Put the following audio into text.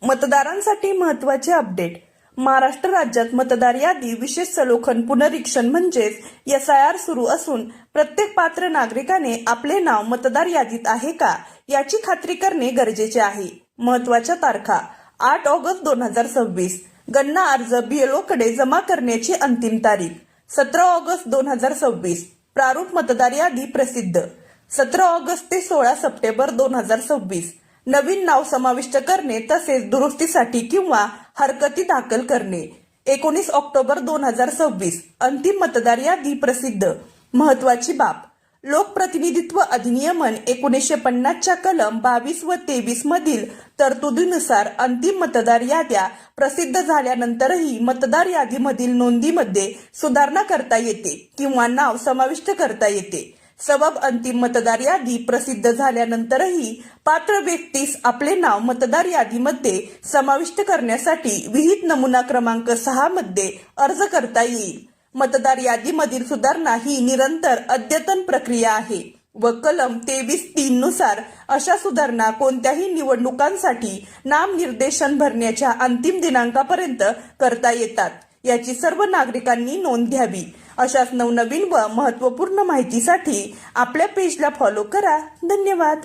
मतदारांसाठी महत्त्वाचे अपडेट. महाराष्ट्र राज्यात मतदार यादी विशेष सलोखन पुनरीक्षण म्हणजेच SIR सुरू असून प्रत्येक पात्र नागरिकाने आपले नाव मतदार यादीत आहे का याची खात्री करणे गरजेचे आहे. महत्त्वाच्या तारखा: 8 ऑगस्ट 2026 गणना अर्ज BLO कडे जमा करण्याची अंतिम तारीख. 17 ऑगस्ट 2026 प्रारूप मतदार यादी प्रसिद्ध. 17 ऑगस्ट ते 16 सप्टेंबर 2026 नवीन नाव समाविष्ट करणे तसेच दुरुस्तीसाठी किंवा हरकती दाखल करणे. 19 ऑक्टोबर 2026 अंतिम मतदार यादी प्रसिद्ध. महत्वाची बाब: लोकप्रतिनिधित्व अधिनियमन 1950 च्या कलम 22 व 23 मधील तरतुदीनुसार अंतिम मतदार याद्या प्रसिद्ध झाल्यानंतरही मतदार यादीमधील नोंदीमध्ये सुधारणा करता येते किंवा नाव समाविष्ट करता येते. सबब: अंतिम मतदार यादी प्रसिद्ध झाल्यानंतरही पात्र व्यक्तीस आपले नाव मतदार यादीमध्ये समाविष्ट करण्यासाठी विहित नमुना क्रमांक 6 मध्ये अर्ज करता येईल. मतदार यादीमधील सुधारणा ही निरंतर अद्यतन प्रक्रिया आहे व कलम 23(3) नुसार अशा सुधारणा कोणत्याही निवडणुकांसाठी नामनिर्देशन भरण्याच्या अंतिम दिनांकापर्यंत करता येतात. याची सर्व नागरिकांनी नोंद घ्यावी. अशाच नवनवीन व महत्त्वपूर्ण माहितीसाठी आपल्या पेजला फॉलो करा. धन्यवाद.